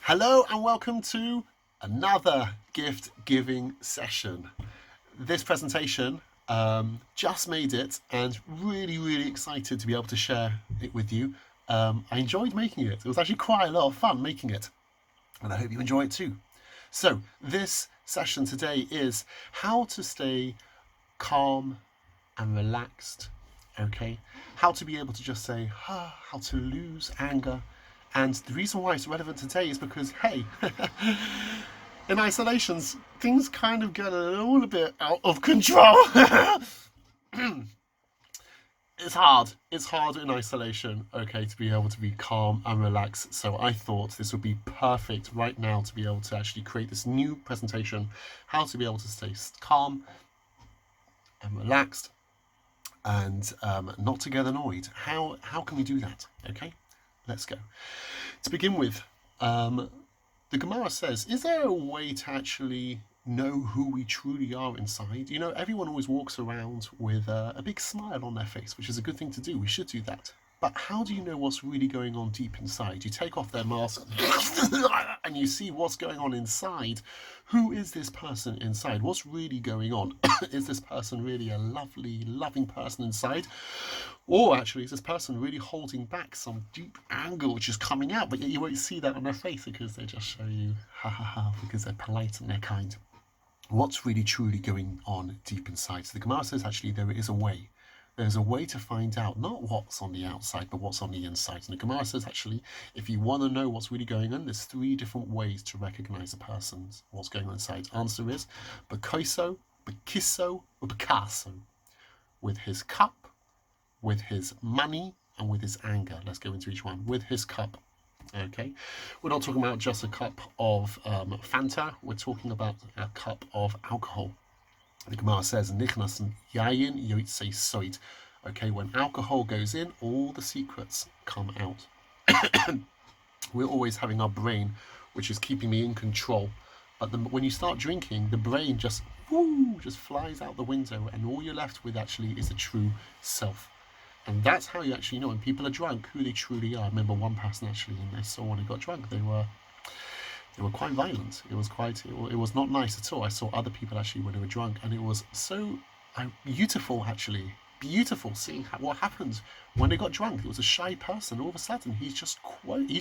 Hello and welcome to another gift giving session. This presentation just made it and really excited to be able to share it with you. I enjoyed making it. It was actually quite a lot of fun making it, and I hope you enjoy it too. So this session today is how to stay calm and relaxed, okay? How to be able to just say, how to lose anger. And the reason why it's relevant today is because, hey, in isolations, things kind of get a little bit out of control. It's hard. It's hard in isolation, okay, to be able to be calm and relaxed. So I thought this would be perfect right now to be able to actually create this new presentation, how to be able to stay calm and relaxed and not to get annoyed. How can we do that? Okay, let's go. To begin with, the Gemara says, is there a way to actually know who we truly are inside? You know, everyone always walks around with a big smile on their face, which is a good thing to do. We should do that. But how do you know what's really going on deep inside? You take off their mask and you see what's going on inside. Who is this person inside? What's really going on? Is this person really a lovely, loving person inside? Or actually, is this person really holding back some deep anger which is coming out, but yet you won't see that on their face because they just show you, because they're polite and they're kind. What's really truly going on deep inside? So the Gemara says actually there is a way. There's a way to find out not what's on the outside, but what's on the inside. And the Gemara says actually, if you want to know what's really going on, there's 3 different ways to recognize a person's what's going on inside. Answer is Bekoso, Bekiso, or Bekaso. With his cup, with his money, and with his anger. Let's go into each one. With his cup. Okay, we're not talking about just a cup of Fanta. We're talking about a cup of alcohol. The Gemara says, "Nichnas yayin yotzei soit." Okay, when alcohol goes in, all the secrets come out. We're always having our brain, which is keeping me in control. But when you start drinking, the brain just flies out the window, and all you're left with actually is a true self. And that's how you actually know when people are drunk who they truly are. I remember one person actually, and I saw when they got drunk, they were quite violent. It was not nice at all. I saw other people actually when they were drunk, and it was so beautiful actually. Beautiful seeing what happened when they got drunk. It was a shy person. All of a sudden, he's quoting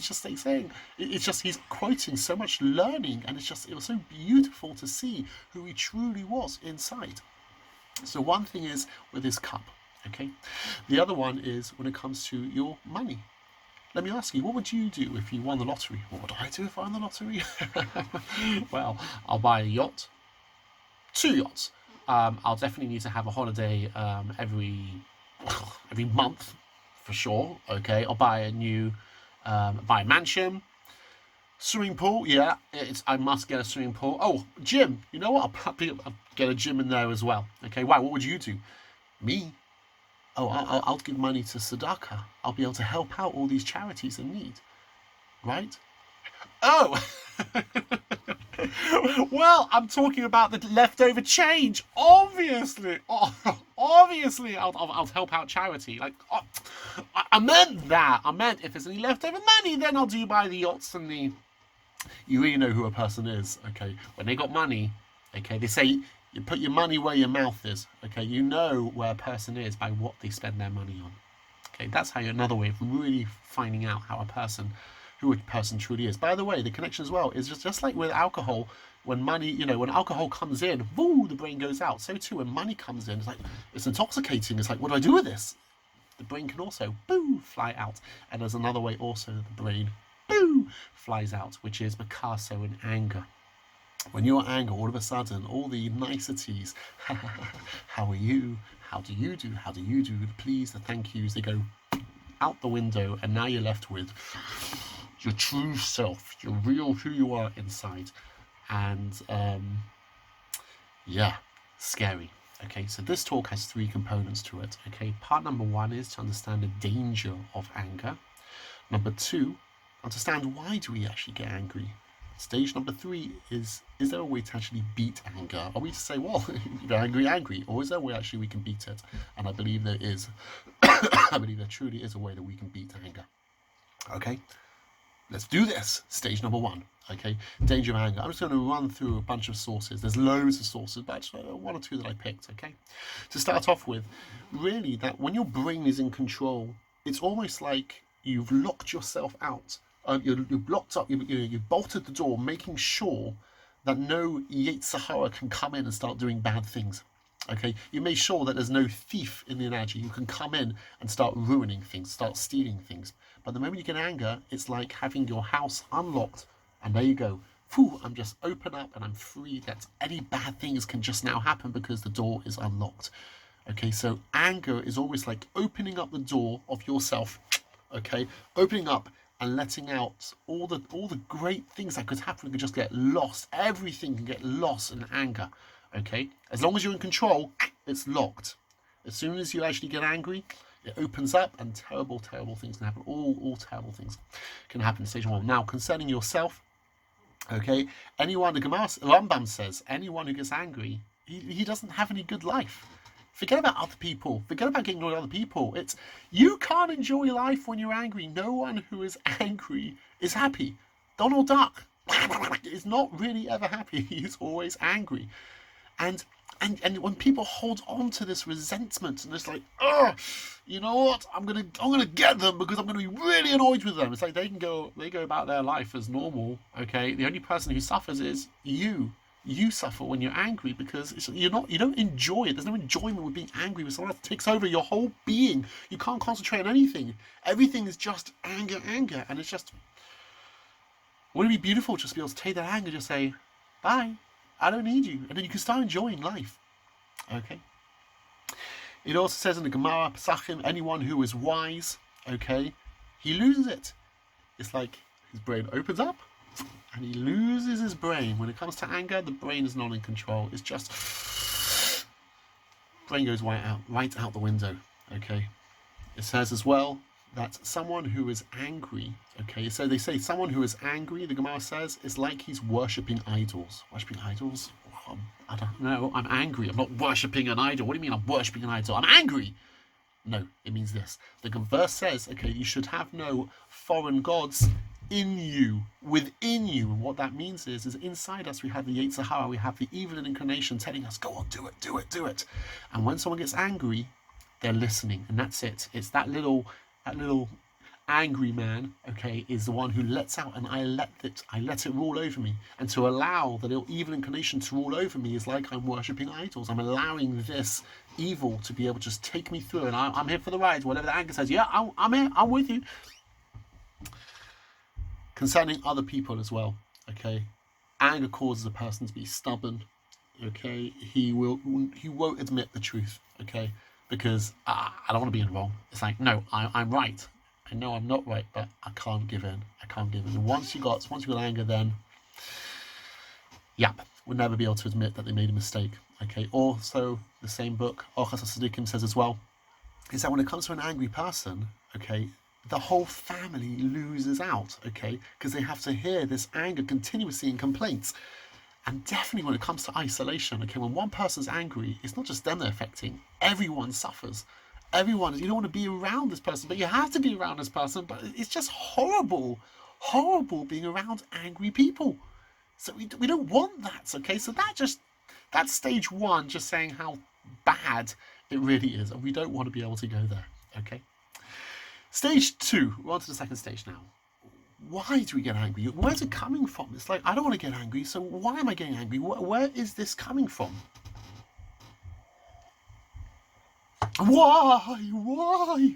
so much learning, and it was so beautiful to see who he truly was inside. So one thing is with his cup, okay. The other one is when it comes to your money. Let me ask you, what would you do if you won the lottery? What would I do if I won the lottery? Well, I'll buy a yacht, 2 yachts. I'll definitely need to have a holiday every month for sure. Okay, I'll buy a mansion, swimming pool. Yeah, I must get a swimming pool. Oh, gym. You know what? I'll get a gym in there as well. Okay, wow. What would you do? Me? Oh, I'll give money to Tzedakah. I'll be able to help out all these charities in need, right? Oh, well, I'm talking about the leftover change. Obviously, I'll help out charity. Like, I meant that. I meant if there's any leftover money, then I'll buy the yachts and the. You really know who a person is, okay? When they got money, okay, they say. You put your money where your mouth is, okay? You know where a person is by what they spend their money on. Okay, that's another way of really finding out who a person truly is. By the way, the connection as well is just like with alcohol. When money, when alcohol comes in, the brain goes out. So too, when money comes in, it's intoxicating. It's like, what do I do with this? The brain can also, fly out. And there's another way also the brain, flies out, which is Picasso and anger. When you're angry, all of a sudden, all the niceties, how are you? How do you do? How do you do? The please, the thank yous, they go out the window, and now you're left with your true self, your real who you are inside. And, scary. Okay, so this talk has 3 components to it. Okay, part number 1 is to understand the danger of anger. Number 2, understand why do we actually get angry. Stage number 3 is there a way to actually beat anger? Are we to say, well, you're angry, or is there a way actually we can beat it? And I believe there is. I believe there truly is a way that we can beat anger. Okay, let's do this. Stage number 1. Okay, danger of anger. I'm just going to run through a bunch of sources. There's loads of sources, but just one or two that I picked. Okay, to start off with, really, that when your brain is in control, it's almost like you've locked yourself out. You've blocked up. You've bolted the door, making sure that no Yetzer Hara can come in and start doing bad things. Okay, you made sure that there's no thief in the analogy who can come in and start ruining things, start stealing things. But the moment you get anger, it's like having your house unlocked, and there you go. Phew, I'm just open up and I'm free. That any bad things can just now happen because the door is unlocked. Okay, so anger is always like opening up the door of yourself. Okay, opening up and letting out all the great things that could happen could just get lost. Everything can get lost in anger. Okay, as long as you're in control, it's locked. As soon as you actually get angry, it opens up and terrible things can happen. All terrible things can happen in stage 1. Now, concerning yourself, okay, anyone, the Rambam says, anyone who gets angry, he doesn't have any good life. Forget about other people. Forget about getting annoyed at other people. You can't enjoy life when you're angry. No one who is angry is happy. Donald Duck is not really ever happy. He's always angry. And when people hold on to this resentment and it's like, oh, you know what? I'm gonna get them because I'm gonna be really annoyed with them. It's like they go about their life as normal. Okay, the only person who suffers is you. You suffer when you're angry because you don't enjoy it. There's no enjoyment with being angry with someone else. It takes over your whole being. You can't concentrate on anything. Everything is just anger, and it's just. Wouldn't it be beautiful just to be able to take that anger and just say, bye. I don't need you. And then you can start enjoying life. Okay. It also says in the Gemara, Pesachim, anyone who is wise, okay, he loses it. It's like his brain opens up and he loses his brain. When it comes to anger, the brain is not in control. It's just brain goes right out the window. Okay. It says as well that someone who is angry, okay, so they say someone who is angry, the Gemara says, is like he's worshipping idols. Worshipping idols? I don't know. I'm angry. I'm not worshipping an idol. What do you mean I'm worshipping an idol? I'm angry. No, it means this. The verse says, okay, you should have no foreign gods in you, within you. And what that means is inside us we have the Yetzer Hara, we have the evil inclination telling us, go on, do it. And when someone gets angry, they're listening, and that's it. It's that little angry man, okay, is the one who lets out, and I let it rule over me. And to allow the little evil inclination to rule over me is like I'm worshipping idols. I'm allowing this evil to be able to just take me through, and I'm here for the ride. Whatever the anger says, yeah, I'm here, I'm with you. Concerning other people as well, okay, anger causes a person to be stubborn, okay, he won't admit the truth, okay, because I don't want to be in wrong. It's like, no, I'm right. I know I'm not right, but I can't give in. And once you got anger, then, we'll never be able to admit that they made a mistake. Okay. Also, the same book, Ochas HaTzadikim, says as well, is that when it comes to an angry person, okay, the whole family loses out, okay, because they have to hear this anger continuously in complaints. And definitely when it comes to isolation, okay, when one person's angry, it's not just them they're affecting. Everyone suffers. You don't want to be around this person, but you have to be around this person. But it's just horrible being around angry people. So we don't want that, okay? So that's stage 1, just saying how bad it really is. And we don't want to be able to go there, okay? Stage 2, we're on to the second stage now. Why do we get angry? Where's it coming from? It's like, I don't want to get angry, so why am I getting angry? Where is this coming from? Why?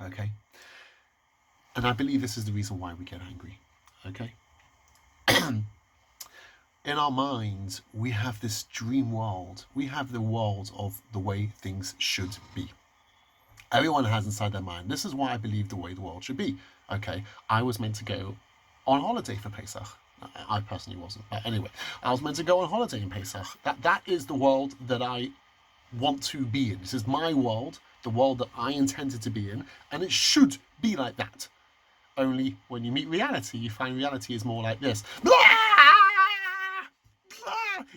Okay. And I believe this is the reason why we get angry. Okay. In our minds, we have this dream world. We have the world of the way things should be. Everyone has inside their mind, this is why I believe the way the world should be. Okay, I was meant to go on holiday for Pesach. I personally wasn't. But anyway, I was meant to go on holiday in Pesach. That is the world that I want to be in. This is my world, the world that I intended to be in, and it should be like that. Only when you meet reality, you find reality is more like this.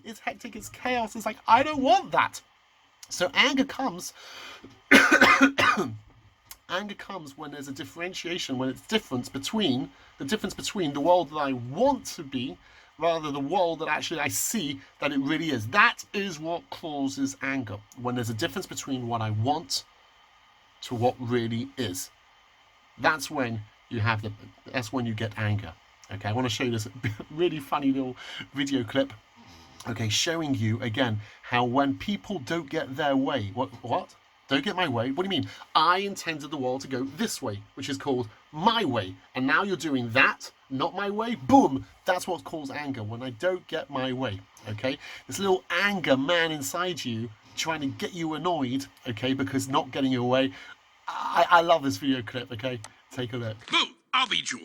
It's hectic, it's chaos, it's like, I don't want that. So anger comes Anger comes when there's a differentiation, when it's the difference between the world that I want to be rather the world that actually I see that it really is. That is what causes anger. When there's a difference between what I want to what really is. That's when you get anger. Okay, I want to show you this really funny little video clip. Okay, showing you again how when people don't get their way, what? Don't get my way? What do you mean? I intended the world to go this way, which is called my way. And now you're doing that, not my way. Boom! That's what calls anger, when I don't get my way. Okay? This little anger man inside you trying to get you annoyed, okay, because not getting your way. I love this video clip, okay? Take a look. Boo! I'll beat you.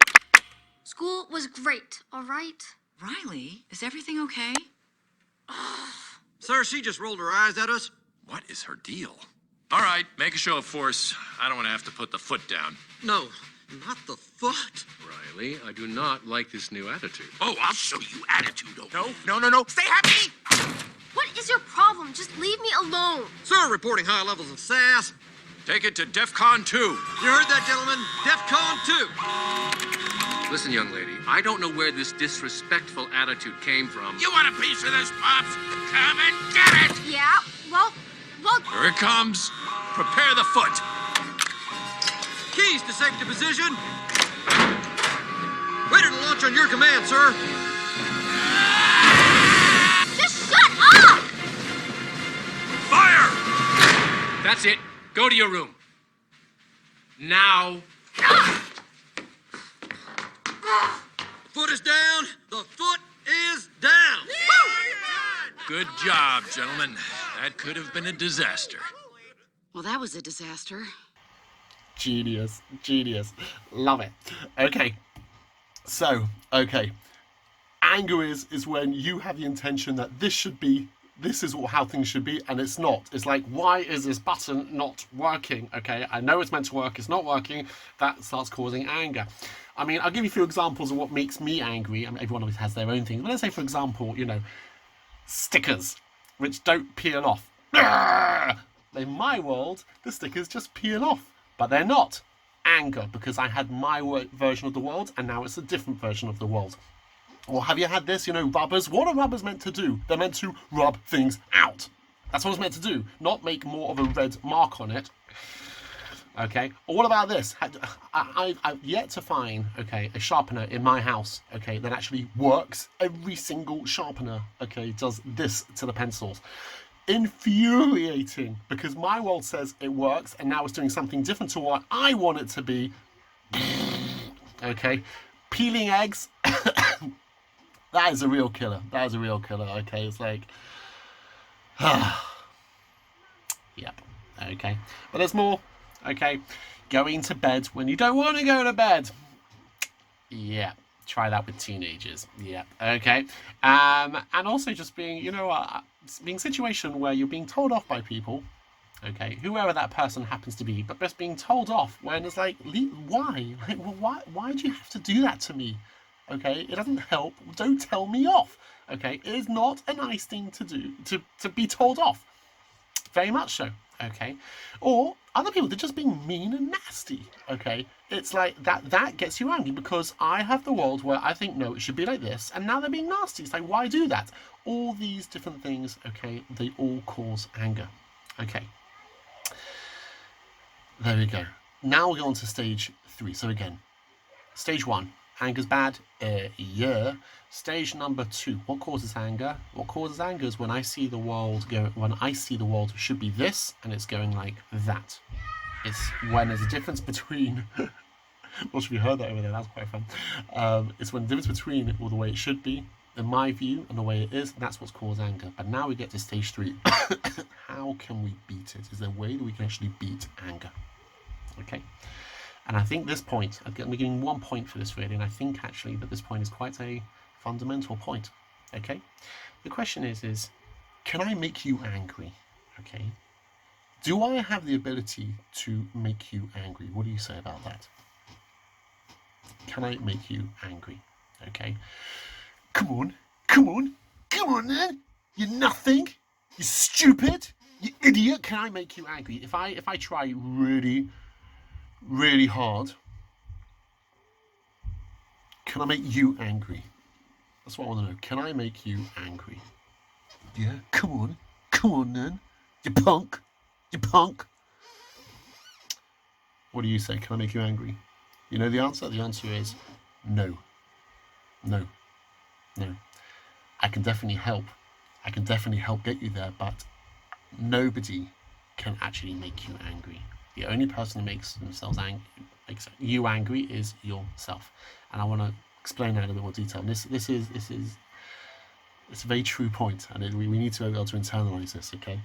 School was great, all right? Riley, is everything okay? Sir, she just rolled her eyes at us. What is her deal? All right, make a show of force. I don't want to have to put the foot down. No, not the foot. Riley, I do not like this new attitude. Oh, I'll show you attitude. No. Stay happy! What is your problem? Just leave me alone. Sir, reporting high levels of sass. Take it to DEFCON 2. You heard that, gentlemen? DEFCON 2. Listen, young lady, I don't know where this disrespectful attitude came from. You want a piece of this, Pops? Come and get it! Yeah, well... Here it comes. Prepare the foot. Keys to safety position. Ready to launch on your command, sir. Just shut up! Fire! That's it. Go to your room. Now. Foot is down. The foot is down. Good job, gentlemen. That could have been a disaster. Well, that was a disaster. Genius. Love it. Okay. So, anger is when you have the intention that this is how things should be, and it's not. It's like, why is this button not working? Okay, I know it's meant to work, it's not working. That starts causing anger. I mean, I'll give you a few examples of what makes me angry. I mean, everyone always has their own things. But let's say, for example, stickers, which don't peel off. In my world, the stickers just peel off, but they're not. Anger, because I had my version of the world, and now it's a different version of the world. Or have you had this, rubbers? What are rubbers meant to do? They're meant to rub things out. That's what it's meant to do, not make more of a red mark on it. Okay, or what about this? I've yet to find, a sharpener in my house, that actually works. Every single sharpener, does this to the pencils. Infuriating, because my world says it works, and now it's doing something different to what I want it to be. Peeling eggs. That is a real killer. It's like, yep. But there's more. Going to bed when you don't want to go to bed. Yeah, try that with teenagers. Yeah, and also just being, being a situation where you're being told off by people, whoever that person happens to be, but just being told off when it's like, why? Why do you have to do that to me? It doesn't help. Don't tell me off. It is not a nice thing to do, to be told off. Very much so. Or other people, they're just being mean and nasty. It's like that gets you angry, because I have the world where I think, no, it should be like this, and now they're being nasty. It's like, why do that? All these different things, they all cause anger. There we go. Now we're on to stage 3. So again, stage 1, anger's bad. Yeah. Stage number 2, what causes anger? What causes anger is when I see the world should be this, and it's going like that. It's when there's a difference between. Well, should we heard that over there? That's quite fun. It's when the difference between the way it should be, in my view, and the way it is. That's what's caused anger. But now we get to stage 3. How can we beat it? Is there a way that we can actually beat anger? And I think this point, I'm giving 1 point for this really, and I think actually that this point is quite a fundamental point. The question is, can I make you angry? Do I have the ability to make you angry? What do you say about that? Can I make you angry? Come on then. You're nothing. You're stupid. You idiot. Can I make you angry? If I try really really hard, can I make you angry? That's what I want to know. Can I make you angry? Yeah, come on then. You punk. What do you say? Can I make you angry? You know the answer? The answer is no. No. I can definitely help. Get you there, but nobody can actually make you angry. The only person who makes you angry is yourself. And I want to explain that in a bit more detail. This is it's a very true point, and we need to be able to internalize this. Okay,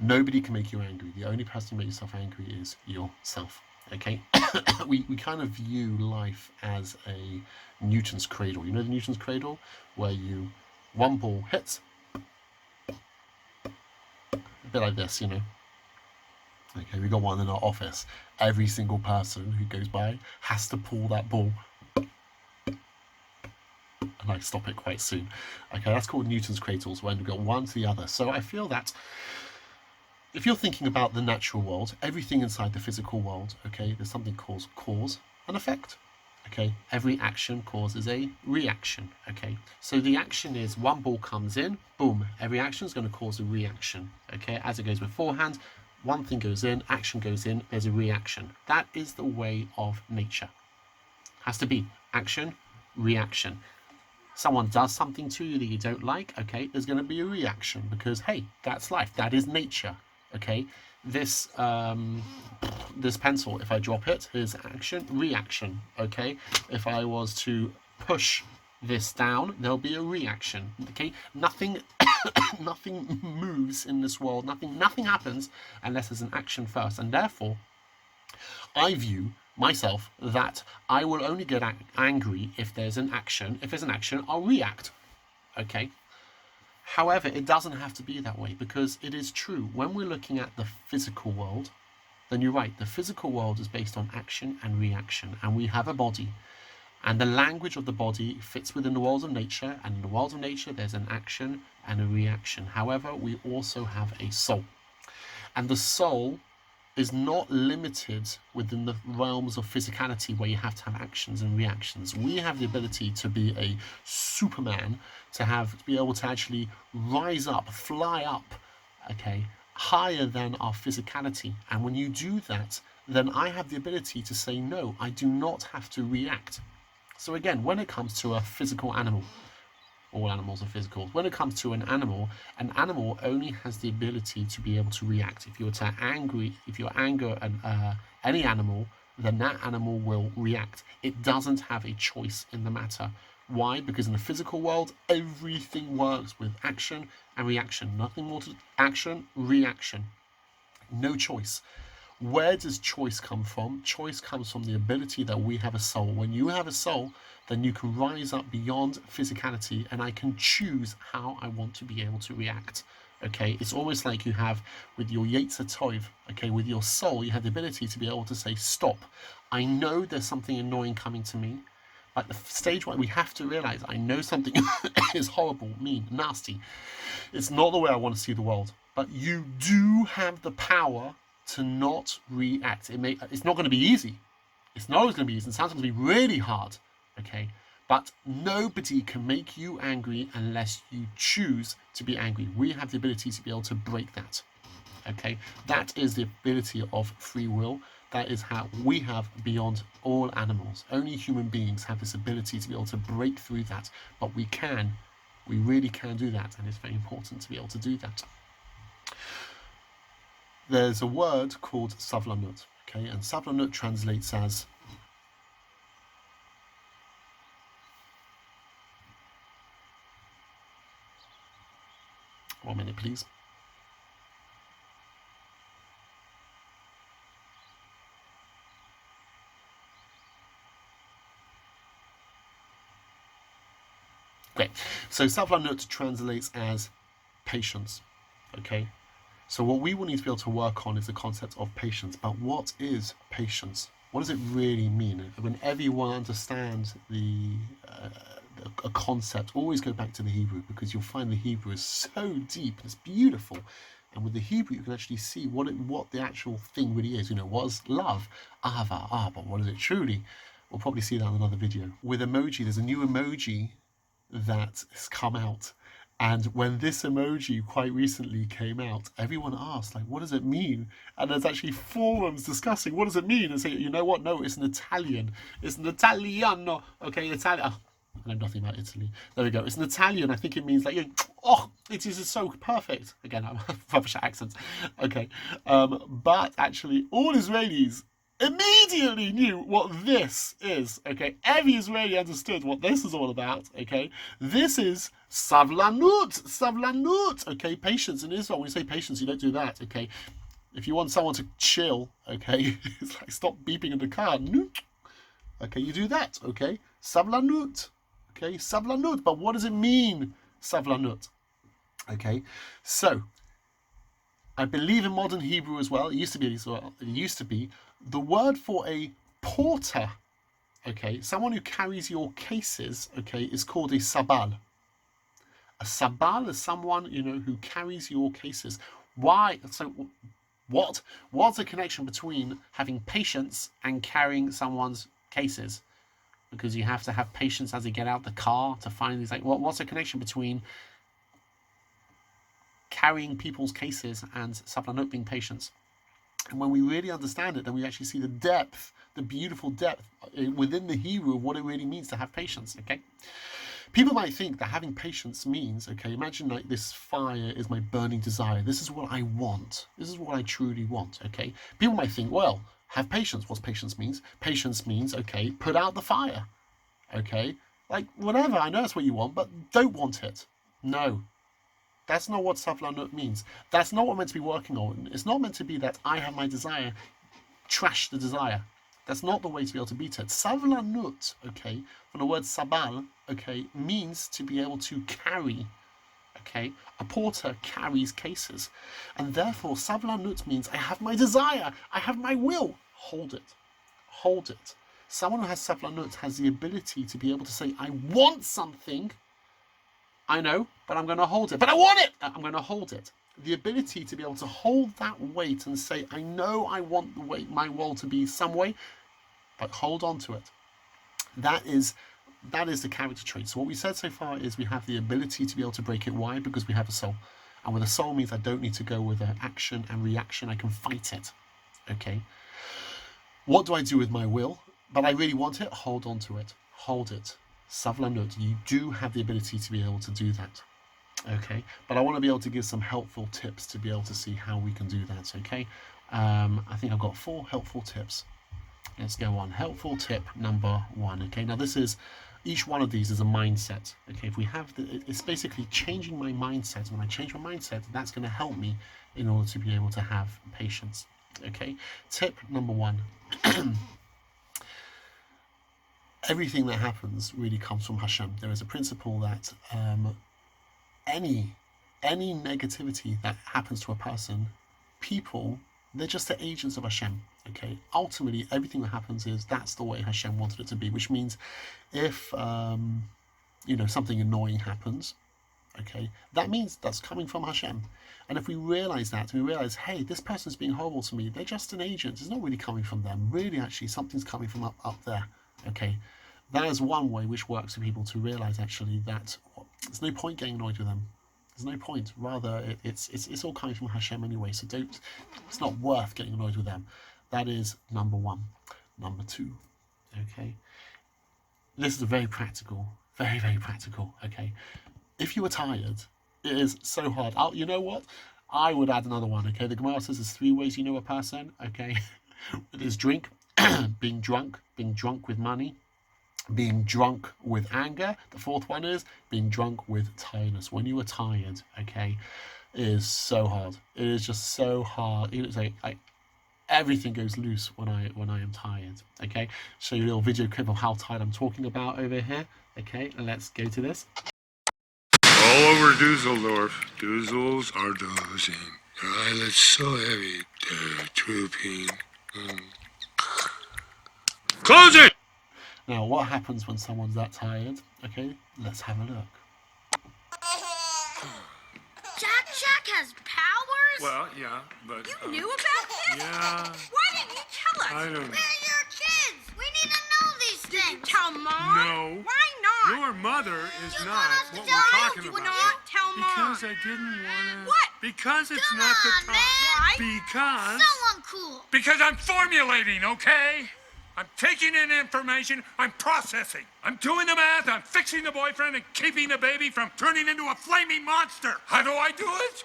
nobody can make you angry. The only person who makes yourself angry is yourself. Okay, we kind of view life as a Newton's cradle. You know the Newton's cradle, where one ball hits, a bit like this, you know. Okay, we got one in our office. Every single person who goes by has to pull that ball, and I stop it quite soon. Okay, that's called Newton's cradles, when we got one to the other. So I feel that if you're thinking about the natural world, everything inside the physical world, okay, there's something called cause and effect. Okay, every action causes a reaction. Okay, so the action is one ball comes in, boom, every action is going to cause a reaction. Okay, as it goes beforehand, one thing goes in, action goes in, there's a reaction. That is the way of nature. Has to be action, reaction. Someone does something to you that you don't like, okay, there's going to be a reaction, because hey, that's life, that is nature. Okay, this pencil, if I drop it, here's action, reaction. Okay, if I was to push this down, there'll be a reaction. Okay, nothing nothing moves in this world, nothing happens unless there's an action first, and therefore I view myself that I will only get angry if there's an action. If there's an action, I'll react. Okay. However, it doesn't have to be that way, because it is true. When we're looking at the physical world, then you're right. The physical world is based on action and reaction, and we have a body. And the language of the body fits within the world of nature, and in the world of nature, there's an action and a reaction. However, we also have a soul. And the soul is not limited within the realms of physicality, where you have to have actions and reactions. We have the ability to be a Superman, to be able to actually rise up, fly up, okay, higher than our physicality. And when you do that, then I have the ability to say, no, I do not have to react. So again, when it comes to a physical animal, all animals are physical. When it comes to an animal only has the ability to be able to react. If you anger any animal, then that animal will react. It doesn't have a choice in the matter. Why? Because in the physical world, everything works with action and reaction. Nothing more to action, reaction. No choice. Where does choice come from? Choice comes from the ability that we have a soul. When you have a soul, then you can rise up beyond physicality, and I can choose how I want to be able to react. Okay, it's almost like you have with your Yetzer Tov, okay, with your soul, you have the ability to be able to say, stop. I know there's something annoying coming to me, but the stage where we have to realize, I know something is horrible, mean, nasty. It's not the way I want to see the world, but you do have the power to not react. It's not going to be easy. It's not always going to be easy. It sounds going to be really hard. Okay, but nobody can make you angry unless you choose to be angry. We have the ability to be able to break that. Okay, that is the ability of free will. That is how we have beyond all animals. Only human beings have this ability to be able to break through that. But we really can do that, and it's very important to be able to do that. There's a word called savlanut, okay, and savlanut translates as 1 minute, please. Great. So savlanut translates as patience. Okay. So what we will need to be able to work on is the concept of patience. But what is patience? What does it really mean? Whenever you want to understand a concept, always go back to the Hebrew, because you'll find the Hebrew is so deep and it's beautiful, And with the Hebrew, you can actually see what the actual thing really is. What is love? Ahava, but what is it truly? We'll probably see that in another video. With emoji, there's a new emoji that has come out. And when this emoji quite recently came out, everyone asked, like, what does it mean? And there's actually forums discussing, what does it mean? And say, you know what? No, it's an Italian. It's an Italiano. Okay, Italian. Oh, I know nothing about Italy. There we go. It's an Italian. I think it means like, oh, it is so perfect. Again, I'm rubbish at accents. Okay. But actually, all Israelis immediately knew what this is. Okay. Every Israeli understood what this is all about. Okay. This is savlanut. Okay. Patience. In Israel, when you say patience, you don't do that. Okay. If you want someone to chill, okay, it's like stop beeping in the car. Okay, you do that. Okay. Savlanut. Okay, savlanut. But what does it mean, savlanut? Okay, so I believe in modern Hebrew as well. It used to be as well. It used to be the word for a porter. Okay, someone who carries your cases. Okay, is called a sabal. A sabal is someone who carries your cases. Why? So, what's the connection between having patience and carrying someone's cases? Because you have to have patience as you get out the car to find these. Like, what's the connection between carrying people's cases and savlanut being patience? And when we really understand it, then we actually see the depth, the beautiful depth within the Hebrew of what it really means to have patience. Okay, people might think that having patience means, okay, imagine like this fire is my burning desire. This is what I want. This is what I truly want. Okay, people might think, well, have patience. What's patience means? Patience means, okay, put out the fire. Okay, like whatever. I know that's what you want, but don't want it. No, that's not what savlanut means. That's not what I'm meant to be working on. It's not meant to be that I have my desire, trash the desire. That's not the way to be able to beat it. Savlanut, okay, from the word sabal, okay, means to be able to carry. Okay, a porter carries cases, and therefore savlanut means I have my desire, I have my will. Hold it, hold it. Someone who has savlanut has the ability to be able to say, I want something. I know, but I'm going to hold it. But I want it. I'm going to hold it. The ability to be able to hold that weight and say, I know I want the weight, my will to be some way, but hold on to it. That is the character trait. So what we said so far is we have the ability to be able to break it. Why? Because we have a soul. And with a soul means I don't need to go with an action and reaction. I can fight it. Okay. What do I do with my will? But I really want it. Hold on to it. Hold it. Savlanut. You do have the ability to be able to do that. Okay. But I want to be able to give some helpful tips to be able to see how we can do that. Okay. I think I've got 4 helpful tips. Let's go on. Helpful tip number 1. Okay. Now this is, each one of these is a mindset. Okay. If we have it's basically changing my mindset. When I change my mindset, that's going to help me in order to be able to have patience. Okay. Tip number 1. Everything that happens really comes from Hashem. There is a principle that any negativity that happens to a person, people, they're just the agents of Hashem. Okay. Ultimately, everything that happens is that's the way Hashem wanted it to be. Which means, if something annoying happens, okay, that means that's coming from Hashem. And if we realize that, and we realize, hey, this person's being horrible to me, they're just an agent. It's not really coming from them. Really, actually, something's coming from up there. Okay, that is one way which works for people to realize actually that there's no point getting annoyed with them. There's no point. Rather, it's all coming from Hashem anyway. So it's not worth getting annoyed with them. That is number 1. Number 2. Okay, this is very practical. Very, very practical. Okay, if you are tired, it is so hard. You know what? I would add another one. Okay, the Gemara says there's 3 ways you know a person. Okay, it is drink. being drunk with money, being drunk with anger. The 4th one is being drunk with tiredness. When you are tired, okay, it is so hard. It is just so hard. It's like everything goes loose when I am tired. Okay, show you a little video clip of how tired I'm talking about over here. Okay, let's go to this. All over Dusseldorf, Dussels are dozing. Their eyelids so heavy, they're drooping. Close it! Now, what happens when someone's that tired? Okay, let's have a look. Jack has powers? Well, yeah, but... You knew about this? Yeah, Why didn't you tell us? I don't know. They're your kids. We need to know these Did you things. tell Mom? No. Why not? Your mother is You not want us to what tell we're you? talking You about. would not tell Mom. Because I didn't want to... What? Because it's Come not the on, time. man. Why? Because... So uncool. Because I'm formulating, okay? I'm taking in information, I'm processing. I'm doing the math, I'm fixing the boyfriend and keeping the baby from turning into a flaming monster. How do I do it?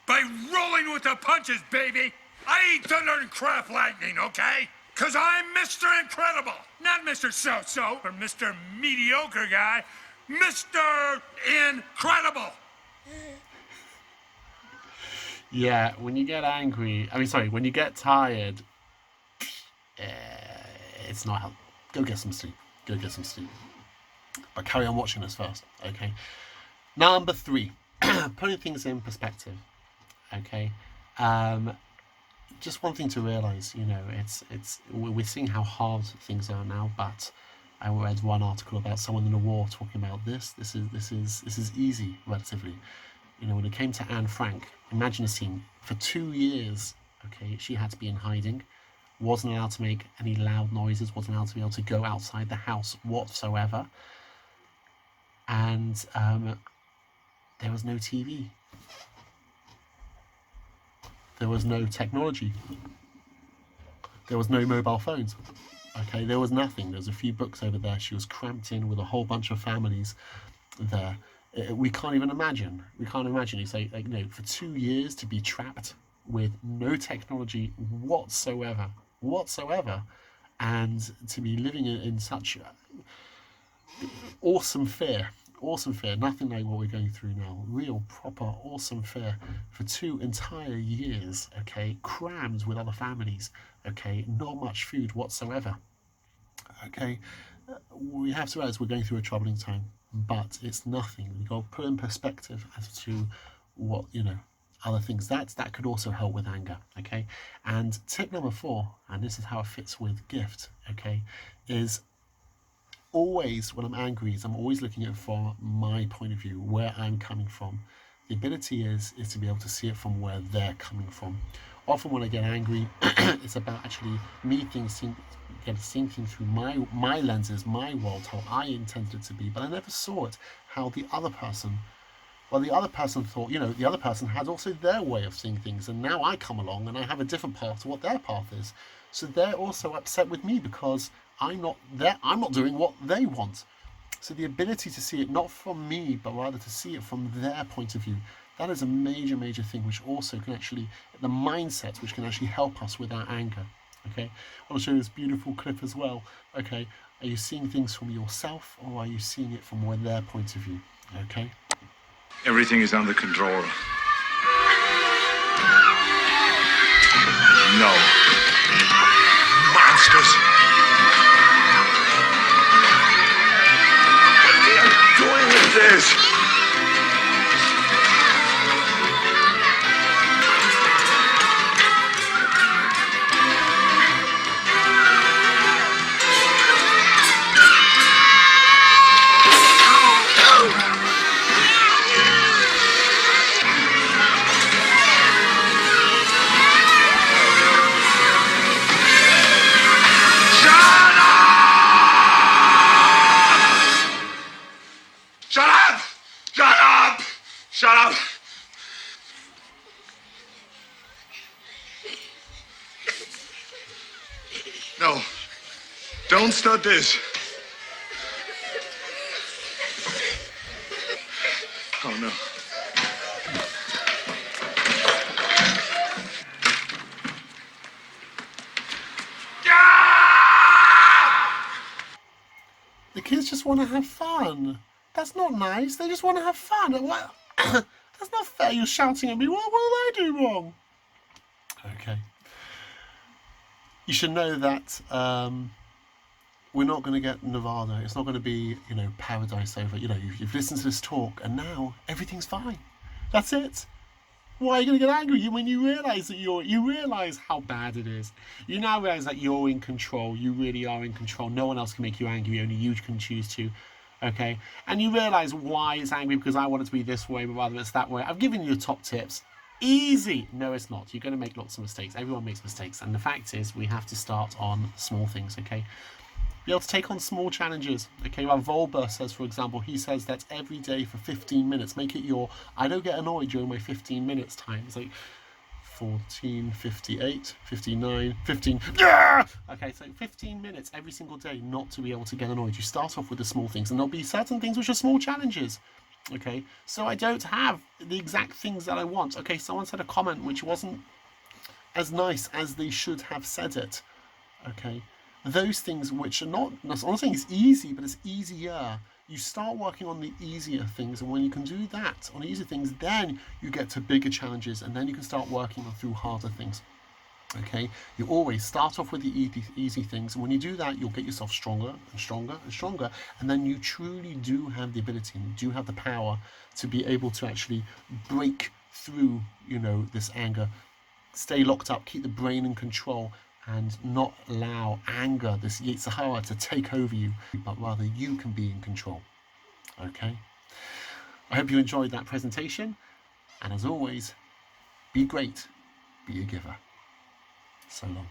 By rolling with the punches, baby. I eat thunder and crap lightning, okay? Because I'm Mr. Incredible, not Mr. So-so or Mr. Mediocre guy. Mr. Incredible. Yeah, when you get angry, when you get tired, it's not helpful. Go get some sleep. Go get some sleep. But carry on watching us first, okay? Number 3, putting things in perspective, okay? Just one thing to realize, we're seeing how hard things are now, but I read one article about someone in the war talking about this. This is easy, relatively. When it came to Anne Frank, imagine a scene. For 2 years, okay, she had to be in hiding, wasn't allowed to make any loud noises, wasn't allowed to be able to go outside the house whatsoever. And there was no TV. There was no technology. There was no mobile phones. Okay, there was nothing. There was a few books over there. She was cramped in with a whole bunch of families there. We can't even imagine. We can't imagine. You say, for 2 years to be trapped with no technology whatsoever, and to be living in such awesome fear, nothing like what we're going through now. Real, proper, awesome fear for 2 entire years. Okay, crammed with other families. Okay, not much food whatsoever. Okay, we have to realize we're going through a troubling time, but it's nothing. We've got to put in perspective as to what, other things. That could also help with anger, okay? And tip number 4, and this is how it fits with gift, okay, is always, when I'm angry, I'm always looking at it from my point of view, where I'm coming from. The ability is to be able to see it from where they're coming from. Often when I get angry, it's about actually me seeing things through my lenses, my world, how I intended it to be, but I never saw it how the other person thought, the other person had also their way of seeing things, and now I come along and I have a different path to what their path is. So they're also upset with me because I'm not doing what they want. So the ability to see it not from me, but rather to see it from their point of view, that is a major, major thing, which also can actually, the mindset, which can actually help us with our anger. Okay, I want to show you this beautiful clip as well. Okay, are you seeing things from yourself, or are you seeing it from their point of view? Okay. Everything is under control. No. Monsters. What are you doing with this? Shut up! Shut up! Shut up! No. Don't start this. Oh no. The kids just want to have fun. That's not nice. They just want to have fun. What? That's not fair. You're shouting at me. What did I do wrong? Okay. You should know that we're not going to get Nevada. It's not going to be, paradise over. You've listened to this talk, and now everything's fine. That's it. Why are you going to get angry? When you realise that you realise how bad it is. You now realise that you're in control. You really are in control. No one else can make you angry. Only you can choose to. Okay? And you realise why it's angry, because I want it to be this way, but rather it's that way. I've given you top tips. easy. No, it's not. You're going to make lots of mistakes. Everyone makes mistakes. And the fact is, we have to start on small things, okay? Be able to take on small challenges. Okay, Rav Volber says, for example, he says that every day for 15 minutes, make it your, I don't get annoyed during my 15 minutes time. It's like 14, 58, 59, 15. Yeah! Okay, so 15 minutes every single day not to be able to get annoyed. You start off with the small things, and there'll be certain things which are small challenges. Okay, so I don't have the exact things that I want. Okay, someone said a comment which wasn't as nice as they should have said it. Okay, those things which are not, I'm not saying it's easy, but it's easier. You start working on the easier things, and when you can do that on easier things, then you get to bigger challenges, and then you can start working on through harder things. Okay, you always start off with the easy things, and when you do that, you'll get yourself stronger and stronger and stronger, and then you truly do have the ability and do have the power to be able to actually break through, you know, this anger, stay locked up, keep the brain in control, and not allow anger, this Yetzer Hara, to take over you, but rather you can be in control. Okay, I hope you enjoyed that presentation, and as always, be great, be a giver. So long.